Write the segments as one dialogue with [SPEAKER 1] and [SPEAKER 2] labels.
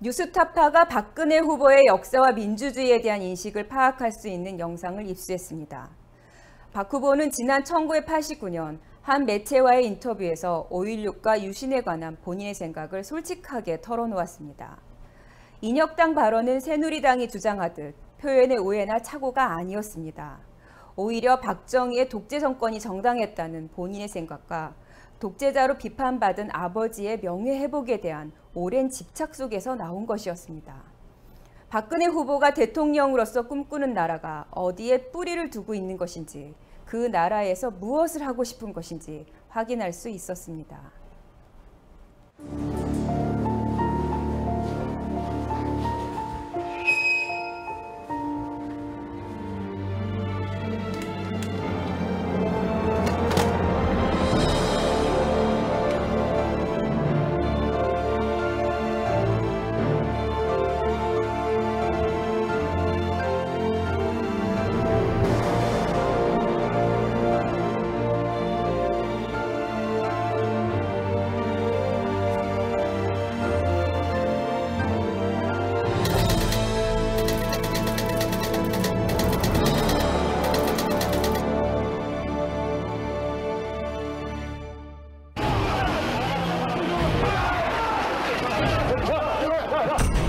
[SPEAKER 1] 뉴스타파가 박근혜 후보의 역사와 민주주의에 대한 인식을 파악할 수 있는 영상을 입수했습니다. 박 후보는 지난 1989년 한 매체와의 인터뷰에서 5.16과 유신에 관한 본인의 생각을 솔직하게 털어놓았습니다. 인혁당 발언은 새누리당이 주장하듯 표현의 오해나 착오가 아니었습니다. 오히려 박정희의 독재 정권이 정당했다는 본인의 생각과 독재자로 비판받은 아버지의 명예회복에 대한 오랜 집착 속에서 나온 것이었습니다. 박근혜 후보가 대통령으로서 꿈꾸는 나라가 어디에 뿌리를 두고 있는 것인지, 그 나라에서 무엇을 하고 싶은 것인지 확인할 수 있었습니다.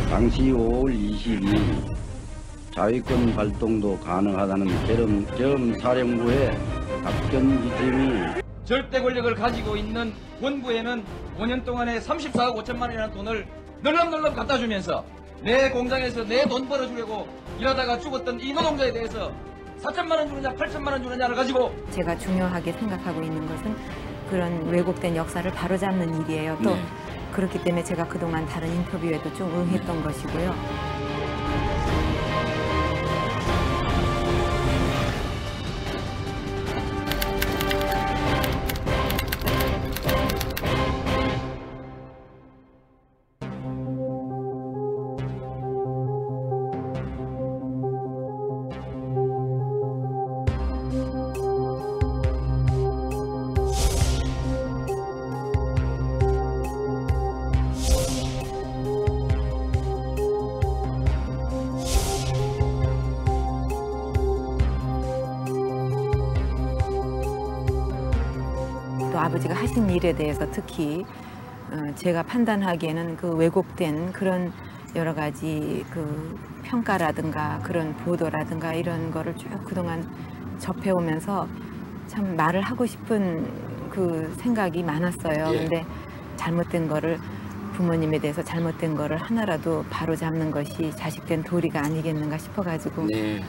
[SPEAKER 2] 당시 5월 22일 자위권 발동도 가능하다는 계엄사령부의 답변 지침이
[SPEAKER 3] 절대 권력을 가지고 있는 본부에는 5년 동안에 34억 5천만 원이라는 돈을 널렁널렁 갖다 주면서 내 공장에서 내 돈 벌어주려고 일하다가 죽었던 이 노동자에 대해서 4천만 원 주느냐 8천만 원 주느냐를 가지고
[SPEAKER 4] 제가 중요하게 생각하고 있는 것은 그런 왜곡된 역사를 바로잡는 일이에요. 또 그렇기 때문에 제가 그동안 다른 인터뷰에도 좀 응했던 것이고요. 또 아버지가 하신 일에 대해서 특히 제가 판단하기에는 그 왜곡된 그런 여러 가지 그 평가라든가 그런 보도라든가 이런 거를 쭉 그동안 접해오면서 참 말을 하고 싶은 그 생각이 많았어요. 근데 잘못된 거를 부모님에 대해서 잘못된 거를 하나라도 바로 잡는 것이 자식된 도리가 아니겠는가 싶어가지고 이제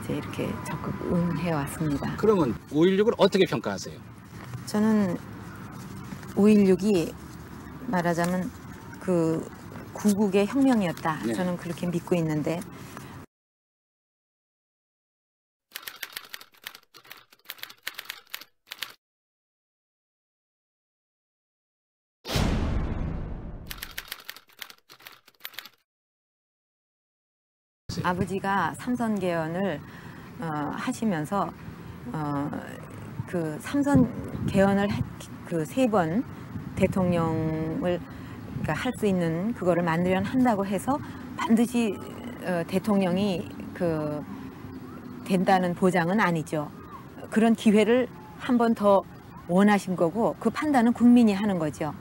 [SPEAKER 4] 이렇게 적극 응해 왔습니다.
[SPEAKER 5] 그러면 5.16을 어떻게 평가하세요?
[SPEAKER 4] 저는 5.16이 말하자면 그 구국의 혁명이었다. 저는 그렇게 믿고 있는데 아버지가 삼선 개헌을 하시면서 그 삼선 개헌을 그 3번 대통령을 그러니까 할 수 있는 그거를 만들려 한다고 해서 반드시 대통령이 그 된다는 보장은 아니죠. 그런 기회를 한 번 더 원하신 거고 그 판단은 국민이 하는 거죠.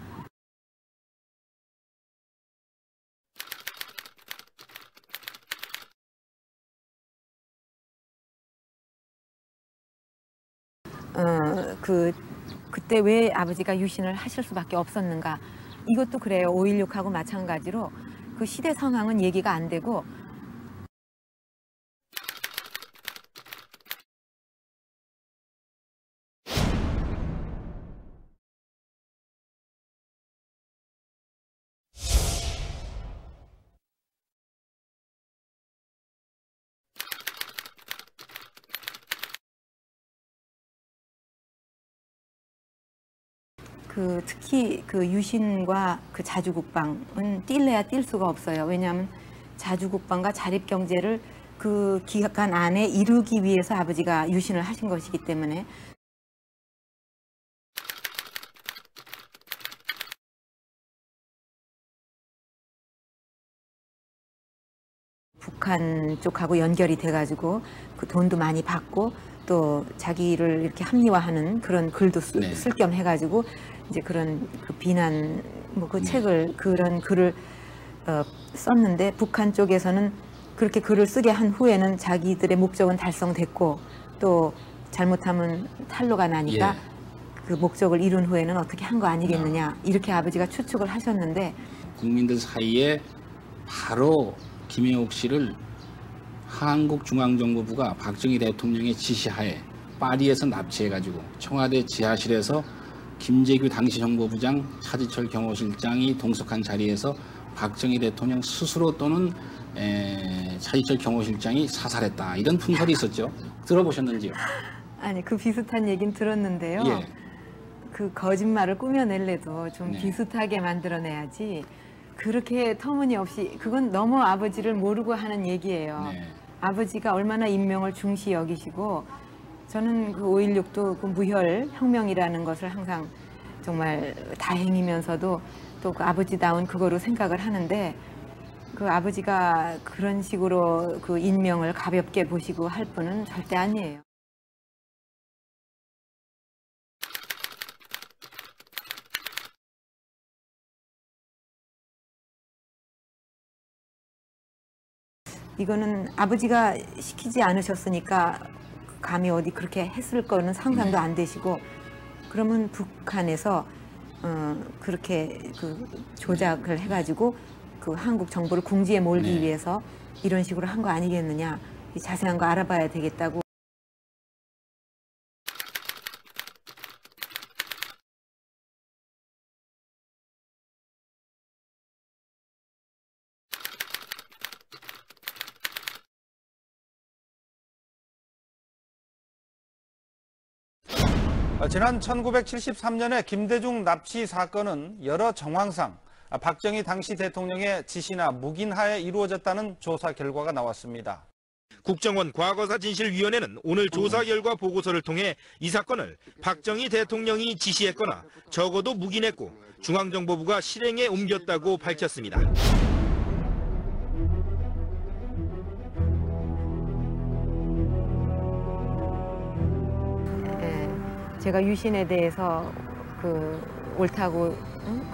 [SPEAKER 4] 그때 왜 아버지가 유신을 하실 수밖에 없었는가? 이것도 그래요. 5.16하고 마찬가지로 그 시대 상황은 얘기가 안 되고 특히 그 유신과 그 자주국방은 뛸래야 뛸 수가 없어요. 왜냐하면 자주국방과 자립경제를 그 기간 안에 이루기 위해서 아버지가 유신을 하신 것이기 때문에 북한 쪽하고 연결이 돼가지고 그 돈도 많이 받고 또 자기를 이렇게 합리화하는 그런 글도
[SPEAKER 5] 네.
[SPEAKER 4] 쓸 겸 해가지고 이제 그런 그 비난 뭐 그 책을 그런 글을 썼는데 북한 쪽에서는 그렇게 글을 쓰게 한 후에는 자기들의 목적은 달성됐고 또 잘못하면 탄로가 나니까
[SPEAKER 5] 예.
[SPEAKER 4] 그 목적을 이룬 후에는 어떻게 한 거 아니겠느냐 이렇게 아버지가 추측을 하셨는데
[SPEAKER 5] 국민들 사이에 바로 김영옥 씨를 한국중앙정보부가 박정희 대통령의 지시하에 파리에서 납치해가지고 청와대 지하실에서 김재규 당시 정보부장, 차지철 경호실장이 동석한 자리에서 박정희 대통령 스스로 또는 차지철 경호실장이 사살했다. 이런 풍설이 있었죠. 들어보셨는지요?
[SPEAKER 4] 아니 그 비슷한 얘기는 들었는데요.
[SPEAKER 5] 예.
[SPEAKER 4] 그 거짓말을 꾸며낼래도 좀
[SPEAKER 5] 네.
[SPEAKER 4] 비슷하게 만들어내야지 그렇게 터무니없이 그건 너무 아버지를 모르고 하는 얘기예요.
[SPEAKER 5] 네.
[SPEAKER 4] 아버지가 얼마나 인명을 중시 여기시고 저는 그 5.16도 그 무혈 혁명이라는 것을 항상 정말 다행이면서도 또 그 아버지다운 그거로 생각을 하는데 그 아버지가 그런 식으로 그 인명을 가볍게 보시고 할 분은 절대 아니에요. 이거는 아버지가 시키지 않으셨으니까 감히 어디 그렇게 했을 거는 상상도 안 되시고 그러면 북한에서 그렇게 그 조작을 해가지고 그 한국 정부를 궁지에 몰기
[SPEAKER 5] 네.
[SPEAKER 4] 위해서 이런 식으로 한 거 아니겠느냐 자세한 거 알아봐야 되겠다고.
[SPEAKER 6] 지난 1973년의 김대중 납치 사건은 여러 정황상 박정희 당시 대통령의 지시나 묵인하에 이루어졌다는 조사 결과가 나왔습니다.
[SPEAKER 7] 국정원 과거사진실위원회는 오늘 조사 결과 보고서를 통해 이 사건을 박정희 대통령이 지시했거나 적어도 묵인했고 중앙정보부가 실행에 옮겼다고 밝혔습니다.
[SPEAKER 4] 제가 유신에 대해서 그 옳다고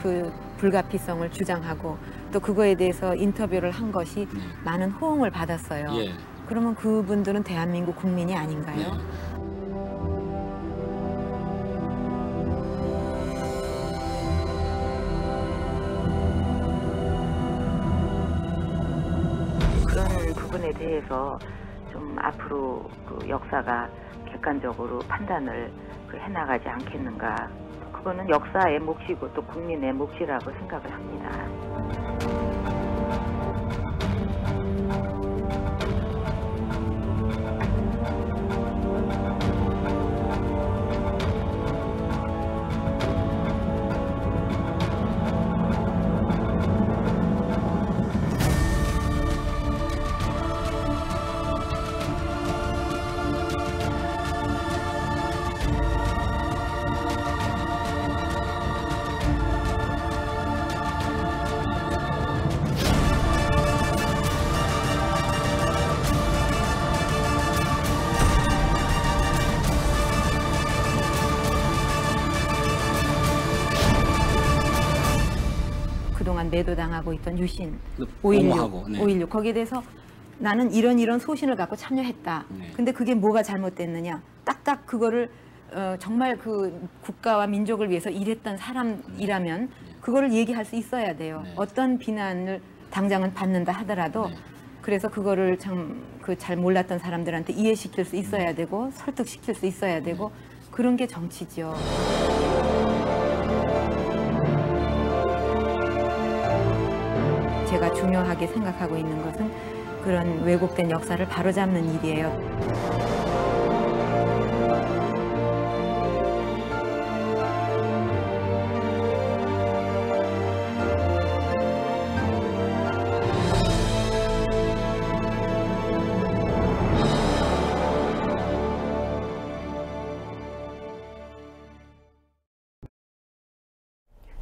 [SPEAKER 4] 그 불가피성을 주장하고 또 그거에 대해서 인터뷰를 한 것이 많은 호응을 받았어요.
[SPEAKER 5] 예.
[SPEAKER 4] 그러면 그분들은 대한민국 국민이 아닌가요?
[SPEAKER 5] 네.
[SPEAKER 4] 그런 부분에 대해서 좀 앞으로 그 역사가 객관적으로 판단을 해나가지 않겠는가. 그거는 역사의 몫이고 또 국민의 몫이라고 생각을 합니다. 그동안 매도당하고 있던 유신, 5.16,
[SPEAKER 5] 네.
[SPEAKER 4] 5.16 거기에 대해서 나는 이런 소신을 갖고 참여했다.
[SPEAKER 5] 네.
[SPEAKER 4] 근데 그게 뭐가 잘못됐느냐? 딱딱 그거를 정말 그 국가와 민족을 위해서 일했던 사람이라면 그거를 얘기할 수 있어야 돼요.
[SPEAKER 5] 네.
[SPEAKER 4] 어떤 비난을 당장은 받는다 하더라도
[SPEAKER 5] 네.
[SPEAKER 4] 그래서 그거를 참 그 잘 몰랐던 사람들한테 이해시킬 수 있어야 되고 설득시킬 수 있어야 되고 그런 게 정치죠. 제가 중요하게 생각하고 있는 것은 그런 왜곡된 역사를 바로잡는 일이에요.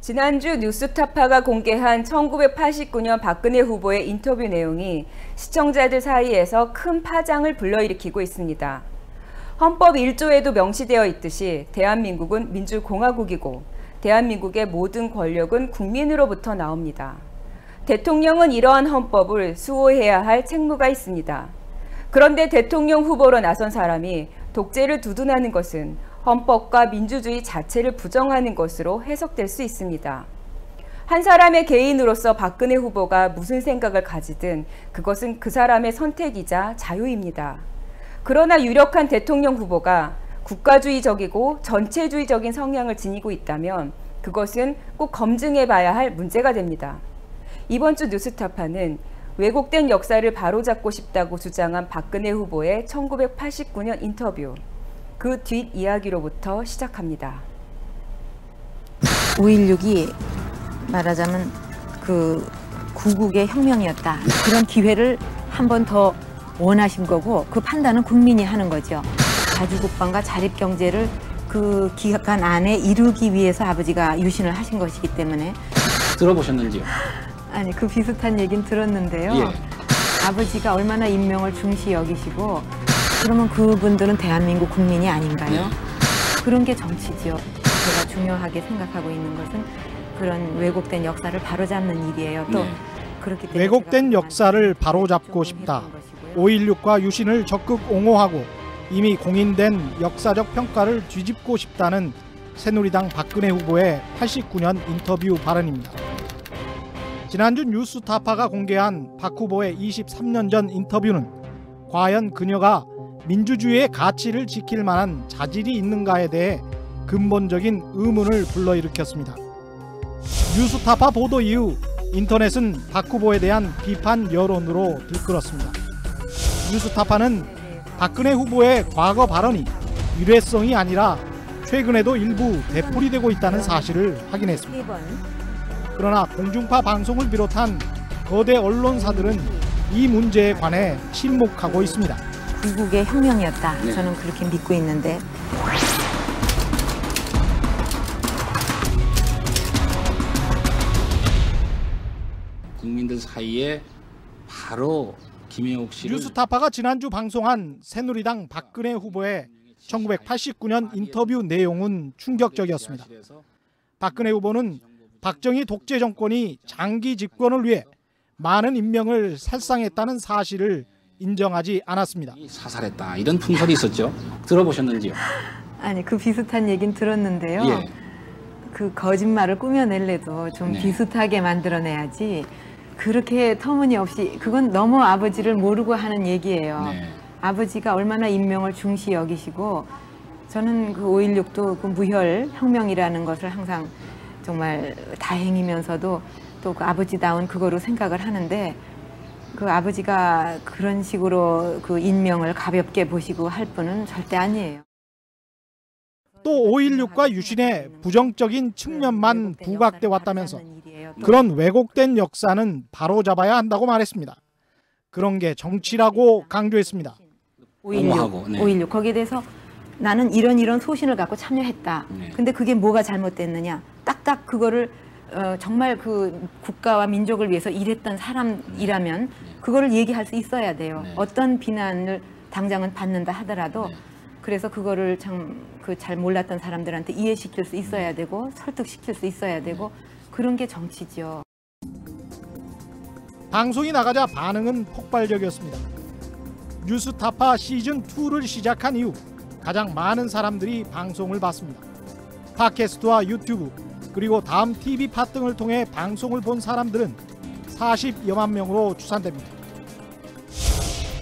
[SPEAKER 1] 지난주 뉴스타파가 공개한 1989년 박근혜 후보의 인터뷰 내용이 시청자들 사이에서 큰 파장을 불러일으키고 있습니다. 헌법 1조에도 명시되어 있듯이 대한민국은 민주공화국이고 대한민국의 모든 권력은 국민으로부터 나옵니다. 대통령은 이러한 헌법을 수호해야 할 책무가 있습니다. 그런데 대통령 후보로 나선 사람이 독재를 두둔하는 것은 헌법과 민주주의 자체를 부정하는 것으로 해석될 수 있습니다. 한 사람의 개인으로서 박근혜 후보가 무슨 생각을 가지든 그것은 그 사람의 선택이자 자유입니다. 그러나 유력한 대통령 후보가 국가주의적이고 전체주의적인 성향을 지니고 있다면 그것은 꼭 검증해봐야 할 문제가 됩니다. 이번 주 뉴스타파는 왜곡된 역사를 바로잡고 싶다고 주장한 박근혜 후보의 1989년 인터뷰, 그 뒷이야기로부터 시작합니다.
[SPEAKER 4] 5.16이 말하자면 그 구국의 혁명이었다. 그런 기회를 한 번 더 원하신 거고 그 판단은 국민이 하는 거죠. 자주국방과 자립경제를 그 기간 안에 이루기 위해서 아버지가 유신을 하신 것이기 때문에.
[SPEAKER 5] 들어보셨는지요?
[SPEAKER 4] 아니, 그 비슷한 얘기는 들었는데요.
[SPEAKER 5] 예.
[SPEAKER 4] 아버지가 얼마나 인명을 중시 여기시고 그러면 그분들은 대한민국 국민이 아닌가요? 그런 게 정치죠. 제가 중요하게 생각하고 있는 것은 그런 왜곡된 역사를 바로잡는 일이에요. 또 그렇기 때문에
[SPEAKER 8] 왜곡된 역사를 바로잡고 싶다. 5.16과 유신을 적극 옹호하고 이미 공인된 역사적 평가를 뒤집고 싶다는 새누리당 박근혜 후보의 89년 인터뷰 발언입니다. 지난주 뉴스타파가 공개한 박 후보의 23년 전 인터뷰는 과연 그녀가 민주주의의 가치를 지킬 만한 자질이 있는가에 대해 근본적인 의문을 불러일으켰습니다. 뉴스타파 보도 이후 인터넷은 박 후보에 대한 비판 여론으로 들끓었습니다. 뉴스타파는 박근혜 후보의 과거 발언이 일회성이 아니라 최근에도 일부 되풀이되고 있다는 사실을 확인했습니다. 그러나 공중파 방송을 비롯한 거대 언론사들은 이 문제에 관해 침묵하고 있습니다.
[SPEAKER 4] 구국의 혁명이었다. 저는 그렇게 믿고 있는데.
[SPEAKER 5] 국민들 사이에 바로 김영욱 씨를
[SPEAKER 8] 뉴스타파가 지난주 방송한 새누리당 박근혜 후보의 1989년 인터뷰 내용은 충격적이었습니다. 박근혜 후보는 박정희 독재 정권이 장기 집권을 위해 많은 인명을 살상했다는 사실을 인정하지 않았습니다.
[SPEAKER 5] 사살했다 이런 풍설이 있었죠. 들어보셨는지요?
[SPEAKER 4] 아니, 그 비슷한 얘기는 들었는데요.
[SPEAKER 5] 예.
[SPEAKER 4] 그 거짓말을 꾸며낼래도 좀 비슷하게 만들어내야지 그렇게 터무니없이, 그건 너무 아버지를 모르고 하는 얘기예요. 아버지가 얼마나 인명을 중시 여기시고, 저는 그 5.16도 그 무혈 혁명이라는 것을 항상 정말 다행이면서도 또 그 아버지다운 그거로 생각을 하는데, 그 아버지가 그런 식으로 그 인명을 가볍게 보시고 할 분은 절대 아니에요.
[SPEAKER 8] 또 5.16과 유신의 부정적인 측면만 부각돼 왔다면서 그런 왜곡된 역사는 바로잡아야 한다고 말했습니다. 그런 게 정치라고 강조했습니다.
[SPEAKER 4] 5.16 거기에 대해서 나는 이런 소신을 갖고 참여했다. 근데 그게 뭐가 잘못됐느냐. 딱딱 그거를 정말 그 국가와 민족을 위해서 일했던 사람이라면 그거를 얘기할 수 있어야 돼요. 어떤 비난을 당장은 받는다 하더라도 그래서 그거를 참 그 잘 몰랐던 사람들한테 이해시킬 수 있어야 되고 설득시킬 수 있어야 되고 그런 게 정치죠.
[SPEAKER 8] 방송이 나가자 반응은 폭발적이었습니다. 뉴스타파 시즌2를 시작한 이후 가장 많은 사람들이 방송을 봤습니다. 팟캐스트와 유튜브 그리고 다음 TV팟 등을 통해 방송을 본 사람들은 40여만 명으로 추산됩니다.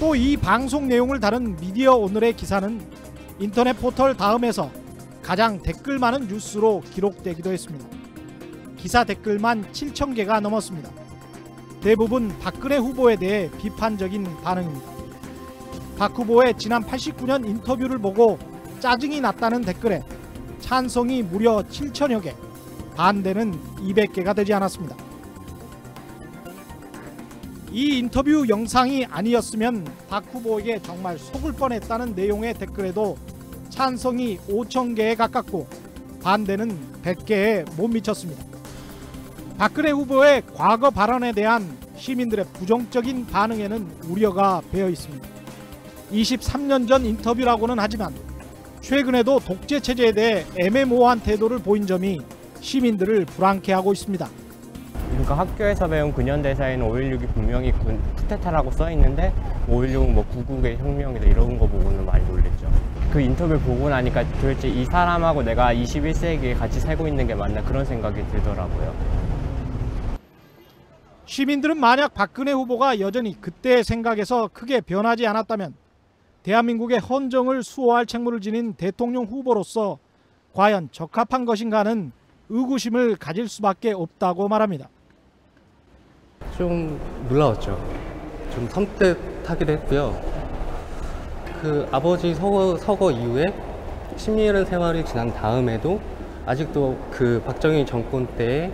[SPEAKER 8] 또 이 방송 내용을 다룬 미디어 오늘의 기사는 인터넷 포털 다음에서 가장 댓글 많은 뉴스로 기록되기도 했습니다. 기사 댓글만 7,000개가 넘었습니다. 대부분 박근혜 후보에 대해 비판적인 반응입니다. 박 후보의 지난 89년 인터뷰를 보고 짜증이 났다는 댓글에 찬성이 무려 7,000여 개, 반대는 200개가 되지 않았습니다. 이 인터뷰 영상이 아니었으면 박 후보에게 정말 속을 뻔했다는 내용의 댓글에도 찬성이 5,000개에 가깝고 반대는 100개에 못 미쳤습니다. 박근혜 후보의 과거 발언에 대한 시민들의 부정적인 반응에는 우려가 배어 있습니다. 23년 전 인터뷰라고는 하지만 최근에도 독재 체제에 대해 애매모호한 태도를 보인 점이 시민들을 불안케 하고 있습니다.
[SPEAKER 9] 그러니까 학교에서 배운 근현대사에는 5.16이 분명히 쿠데타라고 써 있는데 5.16은 뭐 구국의 혁명이다 이런 거 보고는 많이 놀랬죠. 그 인터뷰를 보고 나니까 도대체 이 사람하고 내가 21세기에 같이 살고 있는 게 맞나 그런 생각이 들더라고요.
[SPEAKER 8] 시민들은 만약 박근혜 후보가 여전히 그때의 생각에서 크게 변하지 않았다면 대한민국의 헌정을 수호할 책무를 지닌 대통령 후보로서 과연 적합한 것인가 하는 의구심을 가질 수밖에 없다고 말합니다.
[SPEAKER 10] 좀 놀라웠죠. 좀 섬뜩하기도 했고요. 그 아버지 서거 이후에 10년 세월이 지난 다음에도 아직도 그 박정희 정권 때의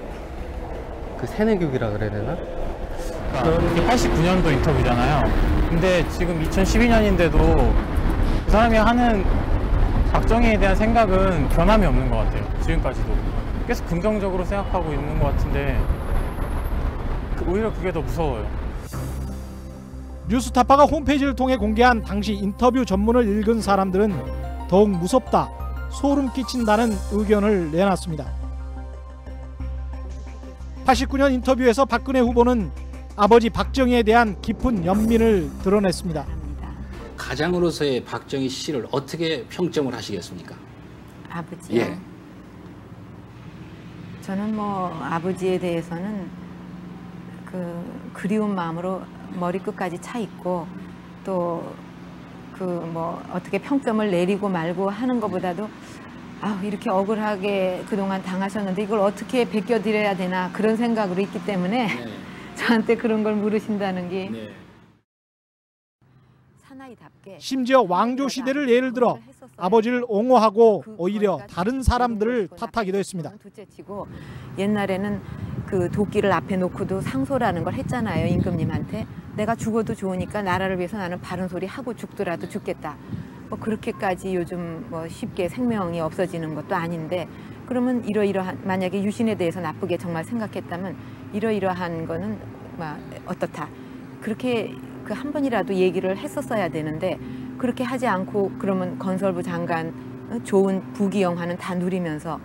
[SPEAKER 10] 그 새내교육이라 그래야 되나?
[SPEAKER 11] 89년도 인터뷰잖아요. 근데 지금 2012년인데도 그 사람이 하는 박정희에 대한 생각은 변함이 없는 것 같아요. 지금까지도 계속 긍정적으로 생각하고 있는 것 같은데 오히려 그게 더 무서워요.
[SPEAKER 8] 뉴스타파가 홈페이지를 통해 공개한 당시 인터뷰 전문을 읽은 사람들은 더욱 무섭다, 소름 끼친다는 의견을 내놨습니다. 89년 인터뷰에서 박근혜 후보는 아버지 박정희에 대한 깊은 연민을 드러냈습니다.
[SPEAKER 5] 가장으로서의 박정희 씨를 어떻게 평점을 하시겠습니까?
[SPEAKER 4] 아버지요?
[SPEAKER 5] 예.
[SPEAKER 4] 저는 뭐 아버지에 대해서는 그리운 마음으로 머리끝까지 차 있고 또 뭐 어떻게 평점을 내리고 말고 하는 것보다도 이렇게 억울하게 그동안 당하셨는데 이걸 어떻게 베껴드려야 되나 그런 생각으로 있기 때문에
[SPEAKER 5] 네.
[SPEAKER 4] 저한테 그런 걸 물으신다는 게
[SPEAKER 5] 네.
[SPEAKER 4] 사나이답게
[SPEAKER 8] 심지어 왕조 시대를 예를 들어 아버지를 옹호하고 오히려 다른 사람들을 탓하기도 했습니다.
[SPEAKER 4] 둘째치고 옛날에는 그 도끼를 앞에 놓고도 상소라는 걸 했잖아요. 임금님한테. 내가 죽어도 좋으니까 나라를 위해서 나는 바른 소리 하고 죽더라도 죽겠다. 뭐 그렇게까지 요즘 뭐 쉽게 생명이 없어지는 것도 아닌데 그러면 이러이러한 만약에 유신에 대해서 나쁘게 정말 생각했다면 이러이러한 거는 어떻다. 그렇게 그 한 번이라도 얘기를 했었어야 되는데 그렇게 하지 않고 그러면 건설부 장관 좋은 부귀영화는 다 누리면서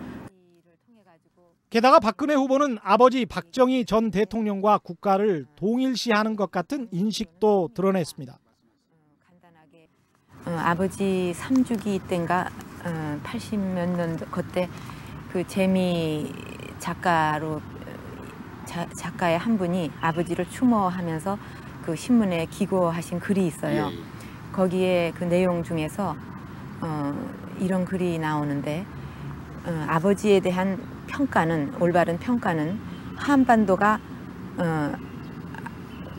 [SPEAKER 8] 게다가 박근혜 후보는 아버지 박정희 전 대통령과 국가를 동일시하는 것 같은 인식도 드러냈습니다.
[SPEAKER 4] 아버지 3주기 때인가 80몇 년도 그때 그 재미 작가로 작가의 한 분이 아버지를 추모하면서 그 신문에 기고하신 글이 있어요. 거기에 그 내용 중에서 이런 글이 나오는데 아버지에 대한 평가는 올바른 평가는 한반도가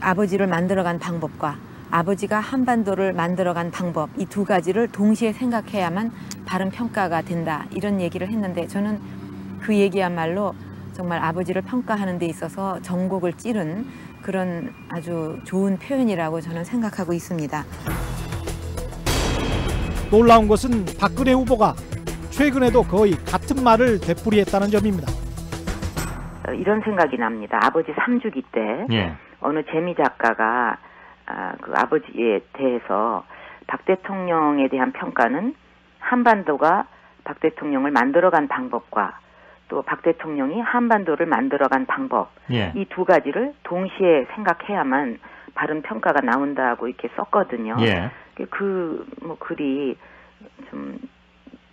[SPEAKER 4] 아버지를 만들어간 방법과 아버지가 한반도를 만들어간 방법 이 두 가지를 동시에 생각해야만 바른 평가가 된다 이런 얘기를 했는데 저는 그 얘기야말로 정말 아버지를 평가하는 데 있어서 전곡을 찌른 그런 아주 좋은 표현이라고 저는 생각하고 있습니다.
[SPEAKER 8] 놀라운 것은 박근혜 후보가 최근에도 거의 같은 말을 되풀이했다는 점입니다.
[SPEAKER 12] 이런 생각이 납니다. 아버지 3주기 때 어느 재미 작가가 그 아버지에 대해서 박 대통령에 대한 평가는 한반도가 박 대통령을 만들어간 방법과 또 박 대통령이 한반도를 만들어간 방법 이 두 가지를 동시에 생각해야만 바른 평가가 나온다고 이렇게 썼거든요. 그 뭐 글이 좀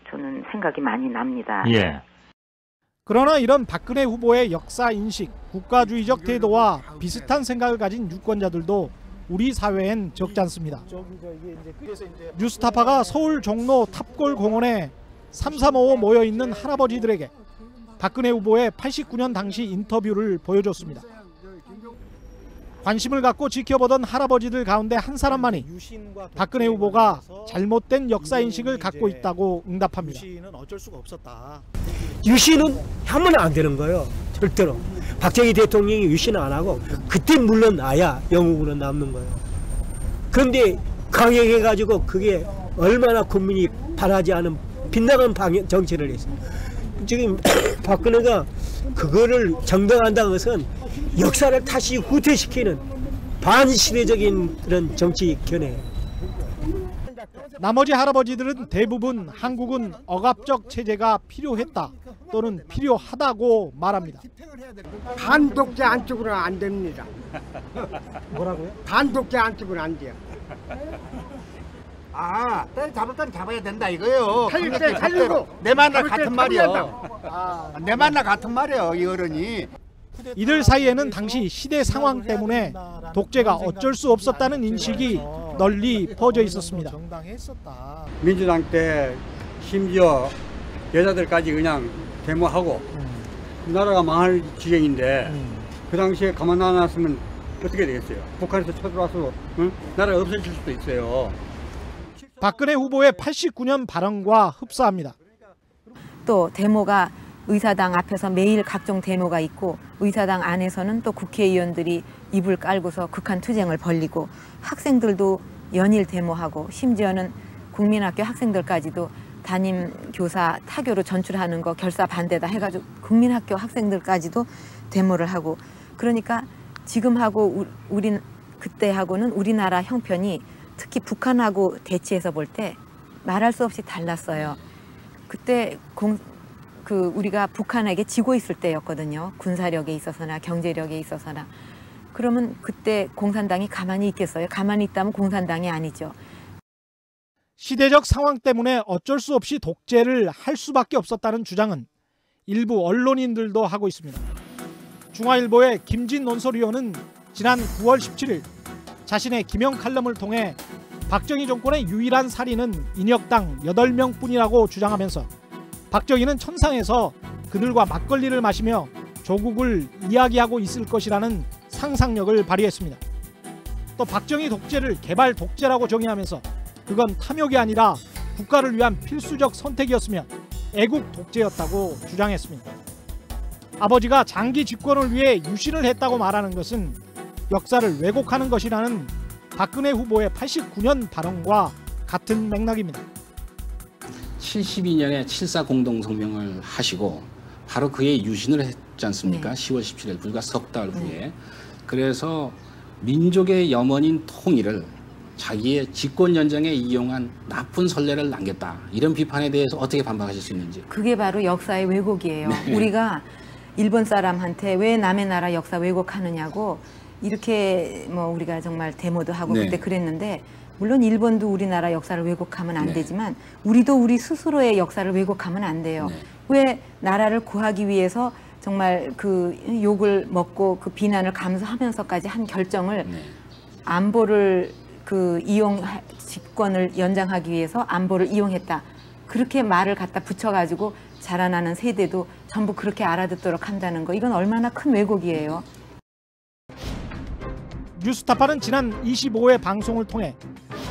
[SPEAKER 12] 저는 생각이 많이 납니다.
[SPEAKER 8] 그러나 이런 박근혜 후보의 역사 인식, 국가주의적 태도와 비슷한 생각을 가진 유권자들도 우리 사회엔 적지 않습니다. 뉴스타파가 서울 종로 탑골 공원에 3355 모여있는 할아버지들에게 박근혜 후보의 89년 당시 인터뷰를 보여줬습니다. 관심을 갖고 지켜보던 할아버지들 가운데 한 사람만이 박근혜 후보가 잘못된 역사인식을 갖고 있다고 응답합니다.
[SPEAKER 13] 유신은 하면 안 되는 거예요. 절대로. 박정희 대통령이 유신을 안 하고 그때 물러나야 영웅으로 남는 거예요. 그런데 강행해가지고 그게 얼마나 국민이 바라지 않은 빗나간 정치를 했어요. 지금 박근혜가 그거를 정당한다는 것은 역사를 다시 후퇴시키는 반시대적인 그런 정치 견해.
[SPEAKER 8] 나머지 할아버지들은 대부분 한국은 억압적 체제가 필요했다 또는 필요하다고 말합니다.
[SPEAKER 14] 반독재 안쪽으로는 안 됩니다.
[SPEAKER 8] 뭐라고요?
[SPEAKER 14] 반독재 안쪽으로는 안 돼요.
[SPEAKER 15] 아, 때를 잡을 때는 잡아야 된다 이거요.
[SPEAKER 14] 살릴 때 살리고
[SPEAKER 15] 내 만나
[SPEAKER 14] 잡을 때
[SPEAKER 15] 같은 말이요.
[SPEAKER 14] 잡는다.
[SPEAKER 15] 내 만나 같은 말이요, 이 어른이.
[SPEAKER 8] 이들 사이에는 당시 시대 상황 때문에 독재가 어쩔 수 없었다는 인식이 널리 퍼져 있었습니다.
[SPEAKER 16] 민주당 때 심지어 여자들까지 그냥 데모하고 나라가 망할 지경인데 그 당시에 가만 안 놨으면 어떻게 되겠어요? 북한에서 쳐들어와서 나라가 없어질 수도 있어요.
[SPEAKER 8] 박근혜 후보의 89년 발언과 흡사합니다.
[SPEAKER 4] 또 데모가 의사당 앞에서 매일 각종 데모가 있고 의사당 안에서는 또 국회의원들이 이불 깔고서 극한 투쟁을 벌이고 학생들도 연일 데모하고 심지어는 국민학교 학생들까지도 담임 교사 타교로 전출하는 거 결사 반대다 해가지고 국민학교 학생들까지도 데모를 하고 그러니까 지금하고 그때하고는 우리나라 형편이 특히 북한하고 대치해서 볼 때 말할 수 없이 달랐어요. 그때 우리가 북한에게 지고 있을 때였거든요. 군사력에 있어서나 경제력에 있어서나. 그러면 그때 공산당이 가만히 있겠어요? 가만히 있다면 공산당이 아니죠.
[SPEAKER 8] 시대적 상황 때문에 어쩔 수 없이 독재를 할 수밖에 없었다는 주장은 일부 언론인들도 하고 있습니다. 중화일보의 김진 논설위원은 지난 9월 17일 자신의 기명 칼럼을 통해 박정희 정권의 유일한 살인은 인혁당 8명뿐이라고 주장하면서 박정희는 천상에서 그들과 막걸리를 마시며 조국을 이야기하고 있을 것이라는 상상력을 발휘했습니다. 또 박정희 독재를 개발 독재라고 정의하면서 그건 탐욕이 아니라 국가를 위한 필수적 선택이었으며 애국 독재였다고 주장했습니다. 아버지가 장기 집권을 위해 유신을 했다고 말하는 것은 역사를 왜곡하는 것이라는 박근혜 후보의 89년 발언과 같은 맥락입니다.
[SPEAKER 5] 72년에 7.4 공동성명을 하시고 바로 그에 유신을 했지 않습니까?
[SPEAKER 4] 네.
[SPEAKER 5] 10월 17일 불과 석 달 후에. 그래서 민족의 염원인 통일을 자기의 집권 연정에 이용한 나쁜 선례를 남겼다. 이런 비판에 대해서 어떻게 반박하실 수 있는지.
[SPEAKER 4] 그게 바로 역사의 왜곡이에요.
[SPEAKER 5] 네.
[SPEAKER 4] 우리가 일본 사람한테 왜 남의 나라 역사 왜곡하느냐고 이렇게 우리가 정말 데모도 하고
[SPEAKER 5] 네.
[SPEAKER 4] 그때 그랬는데 물론 일본도 우리나라 역사를 왜곡하면 안
[SPEAKER 5] 네.
[SPEAKER 4] 되지만 우리도 우리 스스로의 역사를 왜곡하면 안 돼요.
[SPEAKER 5] 네.
[SPEAKER 4] 왜 나라를 구하기 위해서 정말 그 욕을 먹고 그 비난을 감수하면서까지 한 결정을
[SPEAKER 5] 네.
[SPEAKER 4] 안보를 집권을 연장하기 위해서 안보를 이용했다. 그렇게 말을 갖다 붙여가지고 자라나는 세대도 전부 그렇게 알아듣도록 한다는 거. 이건 얼마나 큰 왜곡이에요.
[SPEAKER 8] 뉴스타파는 지난 25회 방송을 통해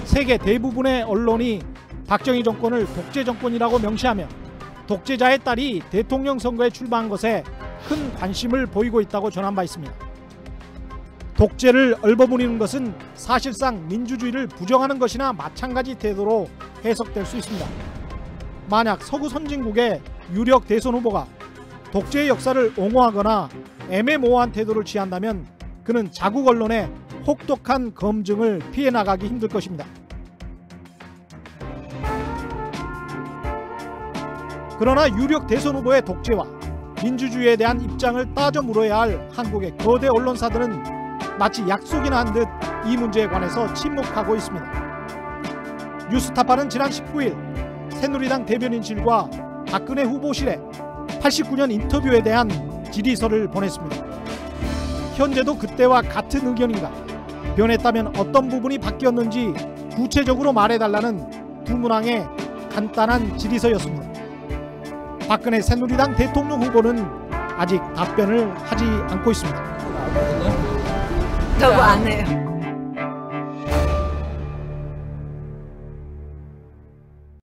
[SPEAKER 8] 세계 대부분의 언론이 박정희 정권을 독재 정권이라고 명시하며 독재자의 딸이 대통령 선거에 출마한 것에 큰 관심을 보이고 있다고 전한 바 있습니다. 독재를 얼버무리는 것은 사실상 민주주의를 부정하는 것이나 마찬가지 태도로 해석될 수 있습니다. 만약 서구 선진국의 유력 대선 후보가 독재의 역사를 옹호하거나 애매모호한 태도를 취한다면 그는 자국 언론의 혹독한 검증을 피해 나가기 힘들 것입니다. 그러나 유력 대선 후보의 독재와 민주주의에 대한 입장을 따져 물어야 할 한국의 거대 언론사들은 마치 약속이나 한 듯 이 문제에 관해서 침묵하고 있습니다. 뉴스타파는 지난 19일 새누리당 대변인실과 박근혜 후보실에 89년 인터뷰에 대한 질의서를 보냈습니다. 현재도 그때와 같은 의견인가? 변했다면 어떤 부분이 바뀌었는지 구체적으로 말해달라는 두 문항의 간단한 질의서였습니다. 박근혜 새누리당 대통령 후보는 아직 답변을 하지 않고 있습니다.
[SPEAKER 4] 저거 안 해요.